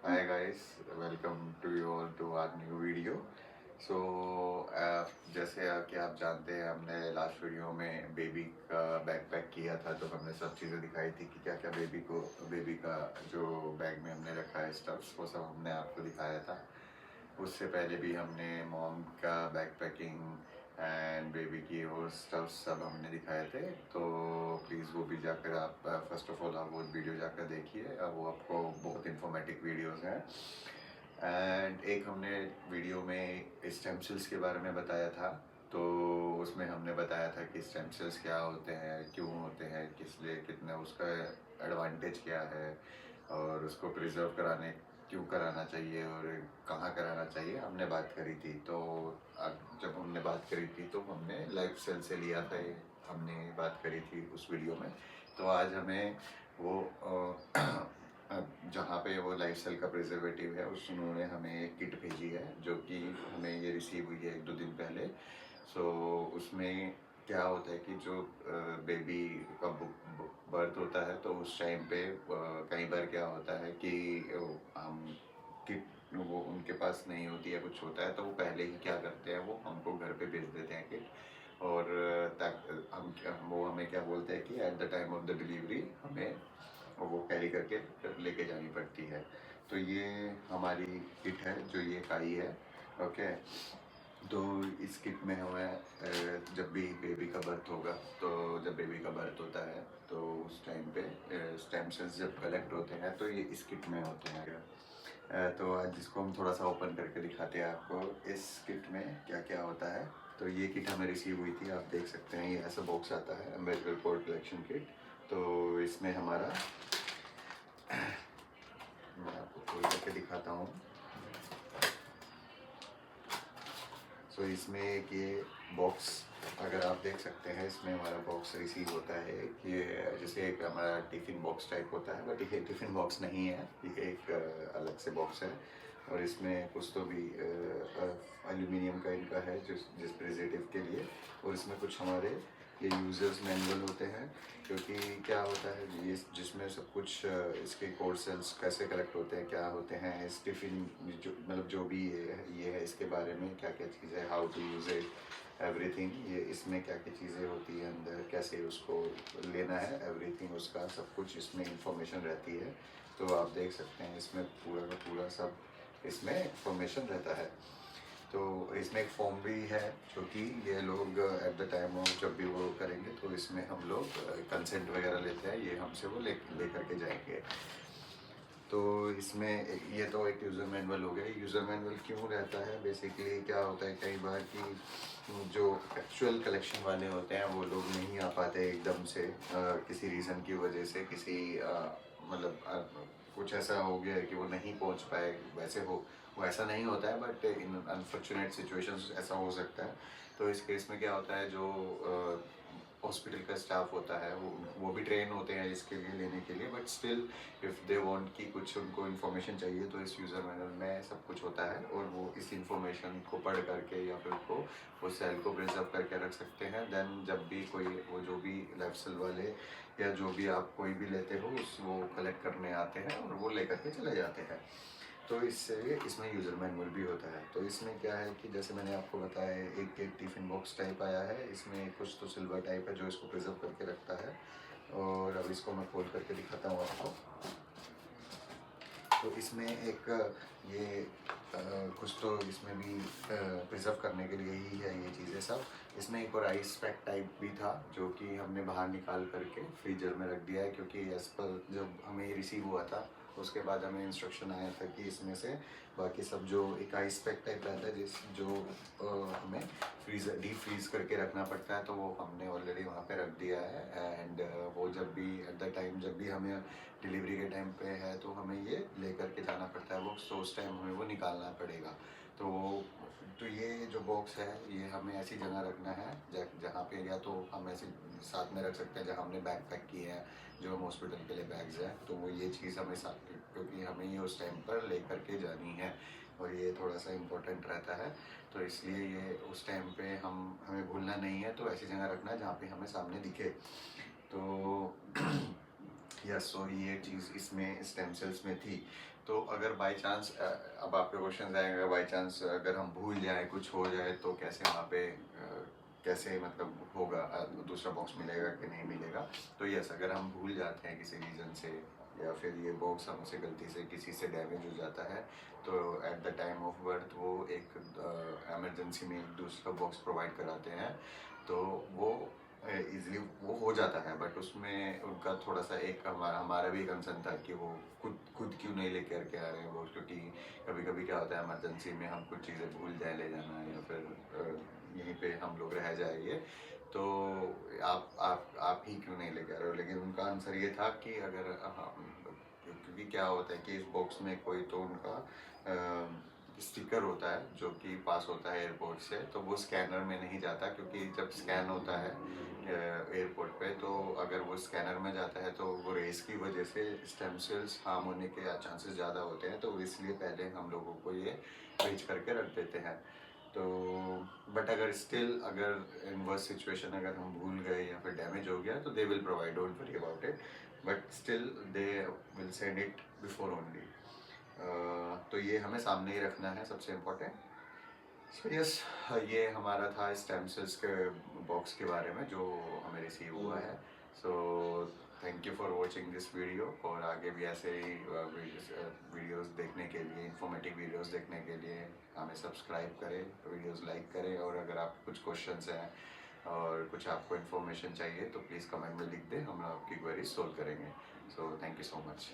Hi guys, welcome to you all to our new video. So जैसे कि आप जानते हैं हमने लास्ट वीडियो में बेबी का बैकपैक किया था, तो हमने सब चीज़ें दिखाई थी कि क्या क्या बेबी का जो बैग में हमने रखा है स्टफ्स, वो सब हमने आपको दिखाया था। उससे पहले भी हमने मॉम का बैकपैकिंग एंड बेबी की और स्टफ सब हमने दिखाए थे। तो प्लीज़ वो भी जाकर आप फर्स्ट ऑफ ऑल आप वो वीडियो जाकर देखिए, वो आपको बहुत इन्फॉर्मेटिव वीडियोस हैं। एंड एक हमने वीडियो में स्टेम सेल्स के बारे में बताया था। तो उसमें हमने बताया था कि स्टेम सेल्स क्या होते हैं, क्यों होते हैं, किस लिए, कितना उसका एडवांटेज क्या है, और उसको प्रिजर्व कराने क्यों कराना चाहिए और कहाँ कराना चाहिए, हमने बात करी थी। तो जब हमने बात करी थी तो हमने लाइफ सेल से लिया था, ये हमने बात करी थी उस वीडियो में। तो आज हमें वो जहाँ पे वो लाइफ सेल का प्रिजर्वेटिव है, उस उन्होंने हमें एक किट भेजी है, जो कि हमें ये रिसीव हुई है 1-2 दिन पहले। सो उसमें क्या होता है कि जो बेबी का बर्थ होता है, तो उस टाइम पे कई बार क्या होता है कि हम किट वो उनके पास नहीं होती है, कुछ होता है, तो वो पहले ही क्या करते हैं, वो हमको घर पे भेज देते हैं किट। और तक हम वो हमें क्या बोलते हैं कि at the time of the delivery हमें वो कैरी करके लेके जानी पड़ती है। तो ये हमारी किट है जो ये आई है। ओके। तो इस किट में हमें जब भी बेबी का बर्थ होगा, तो जब बेबी का बर्थ होता है तो उस टाइम पे स्टेम सेल्स जब कलेक्ट होते हैं, तो ये इस किट में होते हैं। तो आज इसको हम थोड़ा सा ओपन करके दिखाते हैं आपको इस किट में क्या क्या होता है। तो ये किट हमें रिसीव हुई थी, आप देख सकते हैं, ये ऐसा बॉक्स आता है, अम्बेडकर कोड कलेक्शन किट। तो इसमें हमारा मैं आपको खोल करके दिखाता हूँ। सो इसमें एक ये बॉक्स, अगर आप देख सकते हैं, इसमें हमारा बॉक्स रिसीव होता है कि जैसे एक हमारा टिफ़िन बॉक्स टाइप होता है, बट ये टिफ़िन बॉक्स नहीं है, ये एक अलग से बॉक्स है। और इसमें कुछ तो भी एल्यूमिनियम का इनका है जिस प्रिजर्वेटिव के लिए। और इसमें कुछ हमारे ये यूज़र्स मैनुअल होते हैं, क्योंकि क्या होता है ये जिसमें सब कुछ इसके कोड सेल्स कैसे कलेक्ट होते हैं, क्या होते हैं इस टिफ़िन, जो मतलब जो भी ये है इसके बारे में, क्या क्या चीज़ें, how to use it, everything, ये इसमें क्या क्या चीज़ें होती हैं अंदर, कैसे उसको लेना है, एवरीथिंग, उसका सब कुछ इसमें इंफॉर्मेशन रहती है। तो आप देख सकते हैं इसमें पूरा का पूरा सब इसमें इंफॉर्मेशन रहता है। तो इसमें एक फॉर्म भी है, जो कि ये लोग एट द टाइम ऑफ जब भी वो करेंगे, तो इसमें हम लोग कंसेंट वगैरह लेते हैं, ये हमसे वो ले करके जाएंगे। तो इसमें ये तो एक यूज़र मैनुअल हो गया। यूज़र मैनुअल क्यों रहता है, बेसिकली क्या होता है कई बार कि जो एक्चुअल कलेक्शन वाले होते हैं वो लोग नहीं आ पाते एकदम से, किसी रीज़न की वजह से, किसी मतलब कुछ ऐसा हो गया है कि वो नहीं पहुंच पाए। वैसे हो वो ऐसा नहीं होता है, बट इन अनफॉर्चुनेट सिचुएशंस ऐसा हो सकता है। तो इस केस में क्या होता है, जो हॉस्पिटल का स्टाफ होता है, वो भी ट्रेन होते हैं इसके लिए लेने के लिए, but still if they want कि कुछ उनको इन्फॉर्मेशन चाहिए, तो इस यूज़र मैनुअल में सब कुछ होता है, और वो इस इन्फॉर्मेशन को पढ़ करके या फिर वो सेल को प्रिजर्व करके रख सकते हैं। देन जब भी कोई वो जो भी लाइफ सेल वाले या जो भी आप कोई भी लेते हो, उस वो कलेक्ट करने आते हैं और वो लेकर के चले जाते हैं। तो इससे इसमें यूज़र मैनुअल भी होता है। तो इसमें क्या है कि जैसे मैंने आपको बताया, एक एक टिफ़िन बॉक्स टाइप आया है, इसमें कुछ तो सिल्वर टाइप है जो इसको प्रिजर्व करके रखता है। और अब इसको मैं खोल करके दिखाता हूँ आपको। तो इसमें एक ये कुछ तो इसमें भी प्रिजर्व करने के लिए ही है ये चीज़ें सब। इसमें एक और आइस पैक टाइप भी था, जो कि हमने बाहर निकाल करके फ्रीजर में रख दिया है, क्योंकि एज पर जब हमें रिसीव हुआ था, उसके बाद हमें इंस्ट्रक्शन आया था कि इसमें से बाकी सब जो एक आइस पैक टाइप रहता है, जिस जो हमें डीप फ्रीज करके रखना पड़ता है, तो वो हमने ऑलरेडी वहाँ पे रख दिया है। एंड वो जब भी एट द टाइम जब भी हमें डिलीवरी के टाइम पे है, तो हमें ये ले करके जाना पड़ता है बॉक्स, तो उस टाइम हमें वो निकालना पड़ेगा। तो ये जो बॉक्स है, ये हमें ऐसी जगह रखना है जहाँ पे, या तो हम ऐसे साथ में रख सकते हैं जहाँ हमने बैग पैक किए हैं, जो हम हॉस्पिटल के लिए बैग्स हैं, तो वो ये चीज़ हमें साथ, क्योंकि हमें ये उस टाइम पर ले करके जानी है, और ये थोड़ा सा इम्पोर्टेंट रहता है। तो इसलिए ये उस टाइम पे हमें भूलना नहीं है, तो ऐसी जगह रखना है जहाँ पे हमें सामने दिखे। तो यस, सो ये चीज़ इसमें स्टेम सेल्स में थी। तो अगर बाय चांस अब आपके क्वेश्चन आएंगे, बाय चांस अगर हम भूल जाए, कुछ हो जाए, तो कैसे वहाँ पे कैसे मतलब होगा, दूसरा बॉक्स मिलेगा कि नहीं मिलेगा। तो यस, अगर हम भूल जाते हैं किसी रीज़न से, या फिर ये बॉक्स हमसे गलती से किसी से डैमेज हो जाता है, तो at the time of birth वो एक इमरजेंसी में एक दूसरा बॉक्स प्रोवाइड कराते हैं। तो वो इजीली वो हो जाता है, बट उसमें उनका थोड़ा सा एक हमारा भी कंसर्न था कि वो खुद खुद क्यों नहीं लेकर के आ रहे हैं वो, क्योंकि कभी कभी क्या होता है इमरजेंसी में हम कुछ चीज़ें भूल जाए ले जाना, या फिर यहीं पे हम लोग रह जाएंगे, तो आप ही क्यों नहीं लेकर आ रहे हो। लेकिन उनका आंसर ये था कि अगर क्योंकि क्या होता है कि इस बॉक्स में कोई तो उनका स्टिकर होता है जो कि पास होता है एयरपोर्ट से, तो वो स्कैनर में नहीं जाता, क्योंकि जब स्कैन होता है एयरपोर्ट पे, तो अगर वो स्कैनर में जाता है तो वो रेस की वजह से स्टेम सेल्स हार्म होने के चांसेस ज़्यादा होते हैं, तो इसलिए पहले हम लोगों को ये भेज करके रख देते हैं। तो बट अगर स्टिल अगर इन वर्स्ट सिचुएशन अगर हम भूल गए या फिर डैमेज हो गया, तो they will provide, don't worry about it, but still they will send it before only. तो ये हमें सामने ही रखना है, सबसे इम्पोर्टेंट। सो यस, ये हमारा था स्टेम सेल्स के बॉक्स के बारे में जो हमें रिसीव हुआ है। So thank you for watching this video, और आगे भी ऐसे ही वीडियोस देखने के लिए, इंफॉर्मेटिव वीडियोस देखने के लिए हमें सब्सक्राइब करें, वीडियोस लाइक करें, और अगर आप कुछ क्वेश्चंस हैं और कुछ आपको इन्फॉर्मेशन चाहिए तो प्लीज़ कमेंट में लिख दें, हम आपकी क्वेरीज सोल्व करेंगे। So thank you so much.